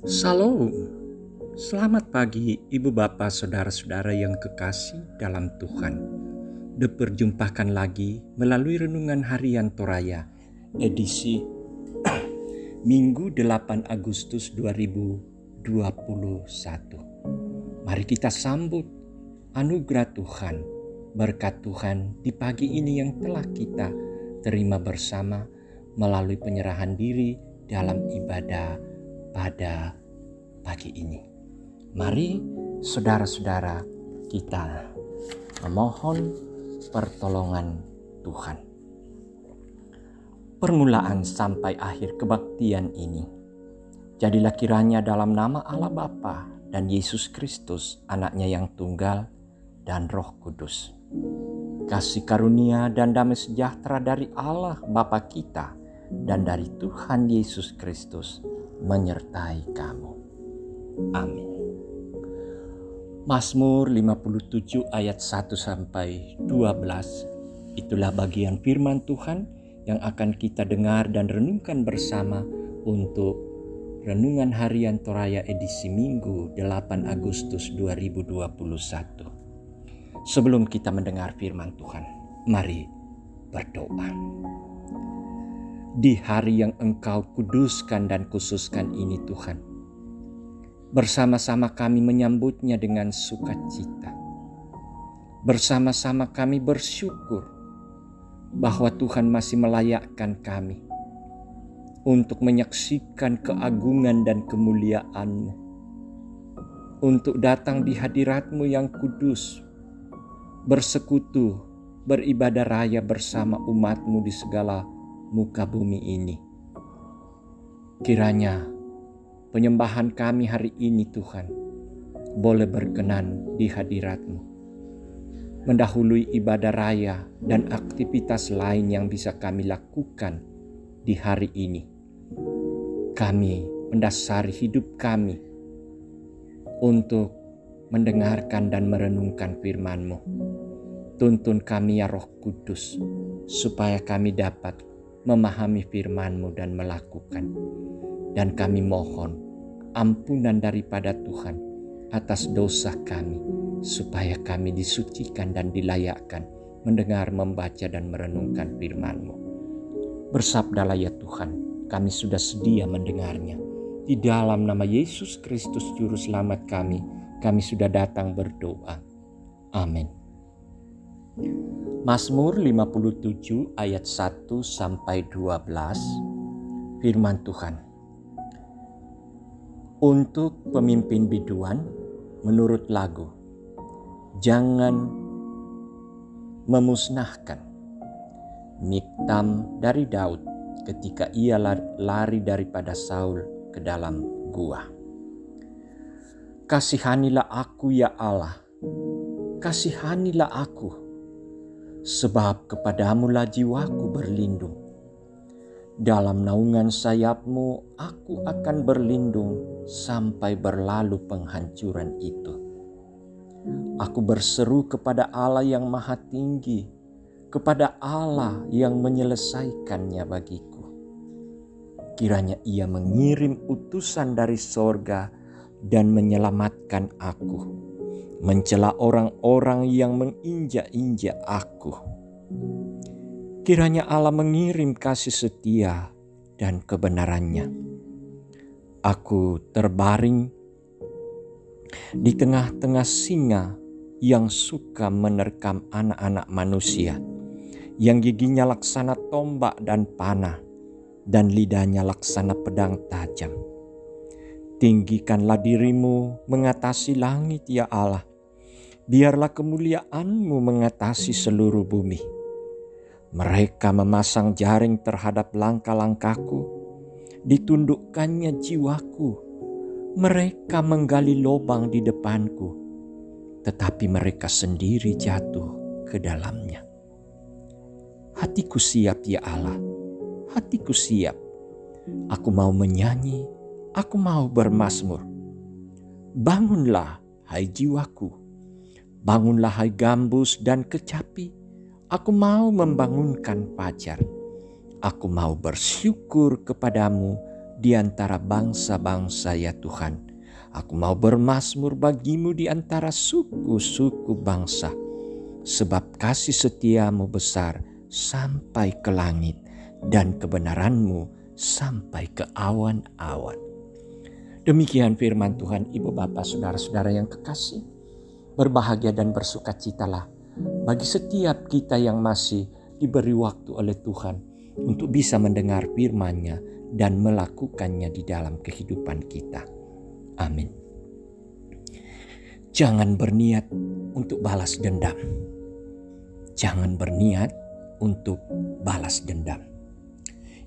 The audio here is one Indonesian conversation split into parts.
Salam, selamat pagi Ibu Bapak Saudara-saudara yang kekasih dalam Tuhan. Diperjumpakan lagi melalui Renungan Harian Toraya, edisi Minggu 8 Agustus 2021. Mari kita sambut anugerah Tuhan, berkat Tuhan di pagi ini yang telah kita terima bersama melalui penyerahan diri dalam ibadah pada pagi ini. Mari saudara-saudara kita memohon pertolongan Tuhan. Permulaan sampai akhir kebaktian ini, jadilah kiranya dalam nama Allah Bapa dan Yesus Kristus, anaknya yang tunggal, dan Roh Kudus, kasih karunia dan damai sejahtera dari Allah Bapa kita dan dari Tuhan Yesus Kristus menyertai kamu. Amin. Mazmur 57 ayat 1 sampai 12, itulah bagian firman Tuhan yang akan kita dengar dan renungkan bersama untuk Renungan Harian Toraya edisi Minggu 8 Agustus 2021. Sebelum kita mendengar firman Tuhan, mari berdoa. Di hari yang Engkau kuduskan dan khususkan ini Tuhan, bersama-sama kami menyambutnya dengan sukacita. Bersama-sama kami bersyukur bahwa Tuhan masih melayakkan kami untuk menyaksikan keagungan dan kemuliaan-Mu, untuk datang di hadirat-Mu yang kudus, bersekutu, beribadah raya bersama umat-Mu di segala muka bumi ini. Kiranya penyembahan kami hari ini Tuhan boleh berkenan di hadirat-Mu, mendahului ibadah raya dan aktivitas lain yang bisa kami lakukan di hari ini. Kami mendasari hidup kami untuk mendengarkan dan merenungkan firman-Mu. Tuntun kami ya Roh Kudus, supaya kami dapat memahami firman-Mu dan melakukan. Dan kami mohon ampunan daripada Tuhan atas dosa kami, supaya kami disucikan dan dilayakkan mendengar, membaca dan merenungkan firman-Mu. Bersabdalah ya Tuhan, kami sudah sedia mendengarnya. Di dalam nama Yesus Kristus Juru Selamat kami sudah datang berdoa. Amin. Mazmur 57 ayat 1 sampai 12, firman Tuhan. Untuk pemimpin biduan menurut lagu, jangan memusnahkan. Miktam dari Daud ketika ia lari daripada Saul ke dalam gua. Kasihanilah aku ya Allah, kasihanilah aku, sebab kepadamu-lah jiwaku berlindung. Dalam naungan sayap-Mu aku akan berlindung sampai berlalu penghancuran itu. Aku berseru kepada Allah yang maha tinggi, kepada Allah yang menyelesaikannya bagiku. Kiranya Ia mengirim utusan dari sorga dan menyelamatkan aku, mencela orang-orang yang menginjak-injak aku. Kiranya Allah mengirim kasih setia dan kebenarannya. Aku terbaring di tengah-tengah singa yang suka menerkam anak-anak manusia, yang giginya laksana tombak dan panah, dan lidahnya laksana pedang tajam. Tinggikanlah dirimu mengatasi langit ya Allah, biarlah kemuliaan-Mu mengatasi seluruh bumi. Mereka memasang jaring terhadap langkah-langkahku, ditundukkannya jiwaku. Mereka menggali lubang di depanku, tetapi mereka sendiri jatuh ke dalamnya. Hatiku siap ya Allah, hatiku siap. Aku mau menyanyi, aku mau bermazmur. Bangunlah hai jiwaku, bangunlah hai gambus dan kecapi. Aku mau membangunkan fajar. Aku mau bersyukur kepadamu di antara bangsa-bangsa ya Tuhan. Aku mau bermazmur bagimu di antara suku-suku bangsa. Sebab kasih setiamu besar sampai ke langit dan kebenaranmu sampai ke awan-awan. Demikian firman Tuhan. Ibu bapak saudara-saudara yang kekasih, berbahagia dan bersukacitalah bagi setiap kita yang masih diberi waktu oleh Tuhan untuk bisa mendengar firman-Nya dan melakukannya di dalam kehidupan kita. Amin. Jangan berniat untuk balas dendam. Jangan berniat untuk balas dendam.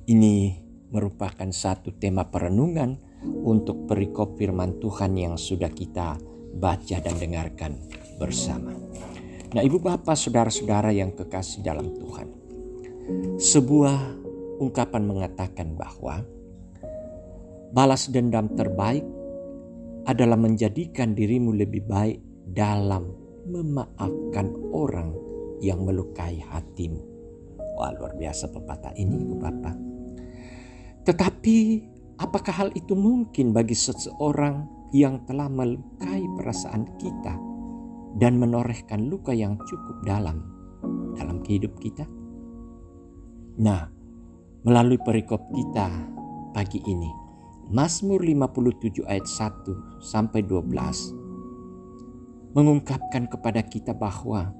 Ini merupakan satu tema perenungan untuk perikop firman Tuhan yang sudah kita baca dan dengarkan bersama. Nah, ibu bapak saudara-saudara yang kekasih dalam Tuhan, sebuah ungkapan mengatakan bahwa balas dendam terbaik adalah menjadikan dirimu lebih baik dalam memaafkan orang yang melukai hatimu. Wah, luar biasa pepatah ini, ibu bapak. Tetapi apakah hal itu mungkin bagi seseorang yang telah melukai perasaan kita dan menorehkan luka yang cukup dalam kehidup kita? Nah, melalui perikop kita pagi ini, Mazmur 57 ayat 1 sampai 12 mengungkapkan kepada kita bahwa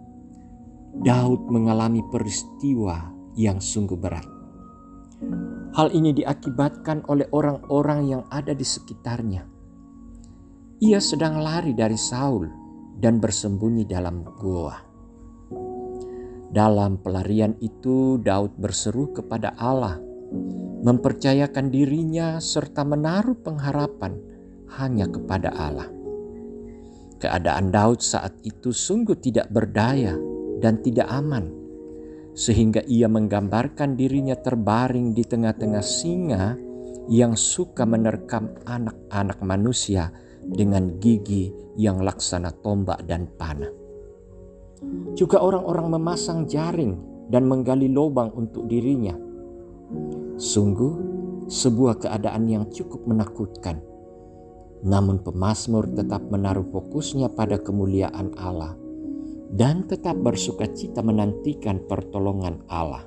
Daud mengalami peristiwa yang sungguh berat. Hal ini diakibatkan oleh orang-orang yang ada di sekitarnya. Ia sedang lari dari Saul dan bersembunyi dalam gua. Dalam pelarian itu, Daud berseru kepada Allah, mempercayakan dirinya serta menaruh pengharapan hanya kepada Allah. Keadaan Daud saat itu sungguh tidak berdaya dan tidak aman, sehingga ia menggambarkan dirinya terbaring di tengah-tengah singa yang suka menerkam anak-anak manusia dengan gigi yang laksana tombak dan panah. Juga orang-orang memasang jaring dan menggali lubang untuk dirinya. Sungguh sebuah keadaan yang cukup menakutkan. Namun pemazmur tetap menaruh fokusnya pada kemuliaan Allah dan tetap bersukacita menantikan pertolongan Allah.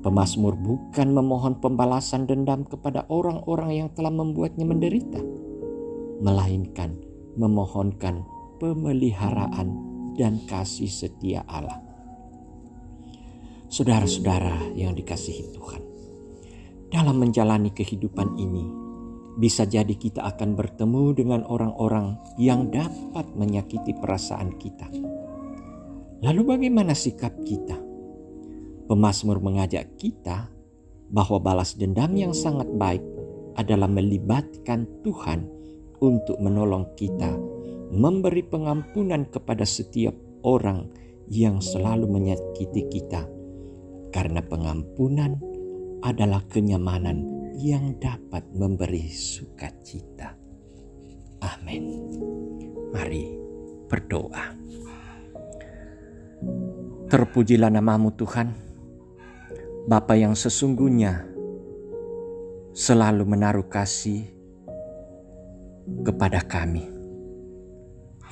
Pemazmur bukan memohon pembalasan dendam kepada orang-orang yang telah membuatnya menderita, melainkan memohonkan pemeliharaan dan kasih setia Allah. Saudara-saudara yang dikasihi Tuhan, dalam menjalani kehidupan ini, bisa jadi kita akan bertemu dengan orang-orang yang dapat menyakiti perasaan kita. Lalu bagaimana sikap kita? Pemazmur mengajak kita bahwa balas dendam yang sangat baik adalah melibatkan Tuhan untuk menolong kita memberi pengampunan kepada setiap orang yang selalu menyakiti kita, karena pengampunan adalah kenyamanan yang dapat memberi sukacita. Amin. Mari berdoa. Terpujilah nama-Mu Tuhan, Bapa yang sesungguhnya selalu menaruh kasih kepada kami.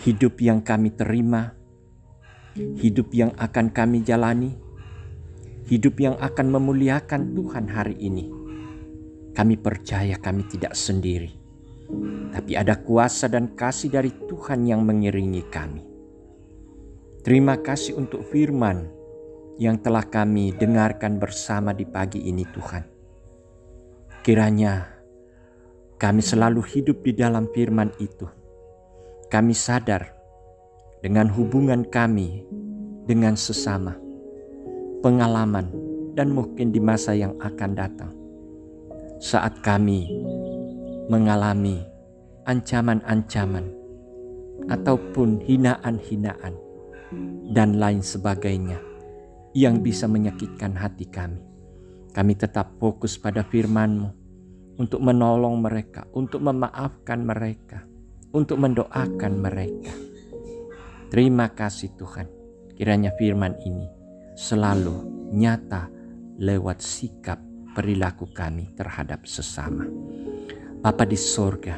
Hidup yang kami terima, hidup yang akan kami jalani, hidup yang akan memuliakan Tuhan hari ini. Kami percaya kami tidak sendiri, tapi ada kuasa dan kasih dari Tuhan yang mengiringi kami. Terima kasih untuk firman yang telah kami dengarkan bersama di pagi ini Tuhan. Kiranya kami selalu hidup di dalam firman itu. Kami sadar dengan hubungan kami dengan sesama, pengalaman, dan mungkin di masa yang akan datang, saat kami mengalami ancaman-ancaman ataupun hinaan-hinaan dan lain sebagainya yang bisa menyakitkan hati kami. Kami tetap fokus pada firman-Mu untuk menolong mereka, untuk memaafkan mereka, untuk mendoakan mereka. Terima kasih Tuhan. Kiranya firman ini selalu nyata lewat sikap perilaku kami terhadap sesama. Bapa di sorga,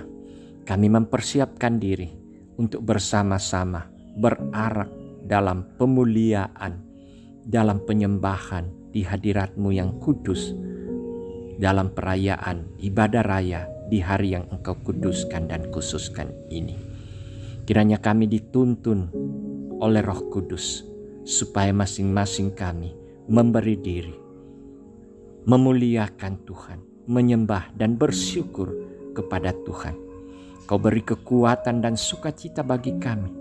kami mempersiapkan diri untuk bersama-sama berarak dalam pemuliaan, dalam penyembahan di hadirat-Mu yang kudus, dalam perayaan ibadah raya di hari yang Engkau kuduskan dan khususkan ini. Kiranya kami dituntun oleh Roh Kudus, supaya masing-masing kami memberi diri, memuliakan Tuhan, menyembah dan bersyukur kepada Tuhan. Kau beri kekuatan dan sukacita bagi kami,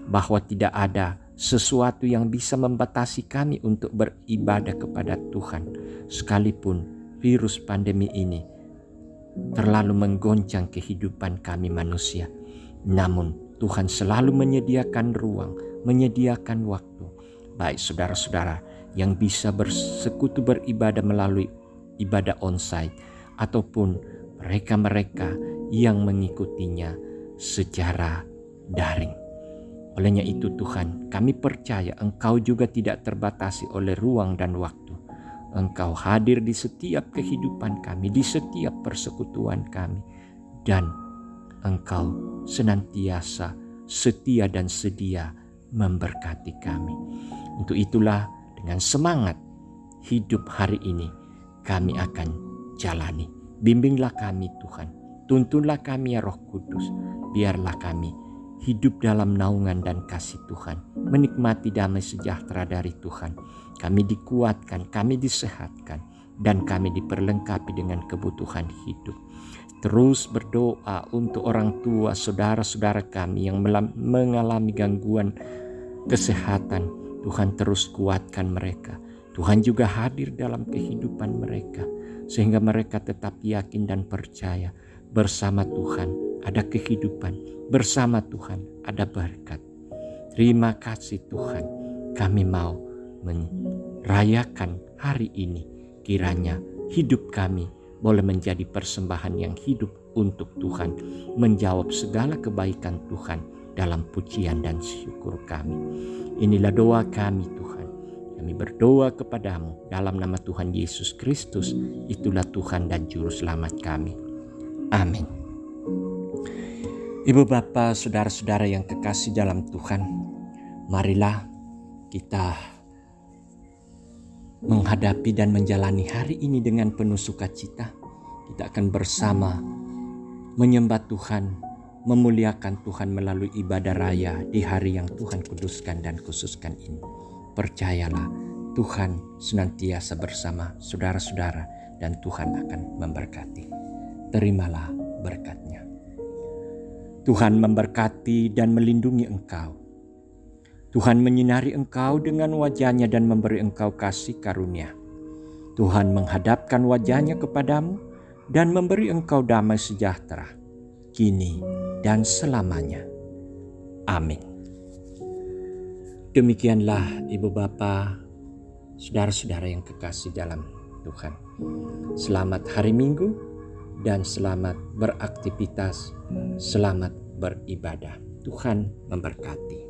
bahwa tidak ada sesuatu yang bisa membatasi kami untuk beribadah kepada Tuhan, sekalipun virus pandemi ini terlalu menggoncang kehidupan kami manusia. Namun Tuhan selalu menyediakan ruang, menyediakan waktu, baik saudara-saudara yang bisa bersekutu beribadah melalui ibadah onsite, ataupun mereka-mereka yang mengikutinya secara daring. Olehnya itu Tuhan, kami percaya Engkau juga tidak terbatasi oleh ruang dan waktu. Engkau hadir di setiap kehidupan kami, di setiap persekutuan kami, dan Engkau senantiasa setia dan sedia memberkati kami. Untuk itulah dengan semangat hidup hari ini kami akan jalani. Bimbinglah kami Tuhan, tuntunlah kami ya Roh Kudus, biarlah kami hidup dalam naungan dan kasih Tuhan, menikmati damai sejahtera dari Tuhan. Kami dikuatkan, kami disehatkan, dan kami diperlengkapi dengan kebutuhan hidup. Terus berdoa untuk orang tua, saudara-saudara kami yang mengalami gangguan kesehatan. Tuhan terus kuatkan mereka. Tuhan juga hadir dalam kehidupan mereka, sehingga mereka tetap yakin dan percaya bersama Tuhan ada kehidupan, bersama Tuhan ada berkat. Terima kasih Tuhan, kami mau merayakan hari ini. Kiranya hidup kami boleh menjadi persembahan yang hidup untuk Tuhan, menjawab segala kebaikan Tuhan dalam pujian dan syukur kami. Inilah doa kami Tuhan. Kami berdoa kepadamu dalam nama Tuhan Yesus Kristus, itulah Tuhan dan Juru Selamat kami. Amin. Ibu bapa, saudara-saudara yang kekasih dalam Tuhan, marilah kita menghadapi dan menjalani hari ini dengan penuh sukacita. Kita akan bersama menyembah Tuhan, memuliakan Tuhan melalui ibadah raya di hari yang Tuhan kuduskan dan khususkan ini. Percayalah, Tuhan senantiasa bersama saudara-saudara dan Tuhan akan memberkati. Terimalah berkat-Nya. Tuhan memberkati dan melindungi engkau. Tuhan menyinari engkau dengan wajah-Nya dan memberi engkau kasih karunia. Tuhan menghadapkan wajah-Nya kepadamu dan memberi engkau damai sejahtera, kini dan selamanya. Amin. Demikianlah ibu bapa, saudara-saudara yang kekasih dalam Tuhan. Selamat hari Minggu dan selamat beraktivitas, selamat beribadah. Tuhan memberkati.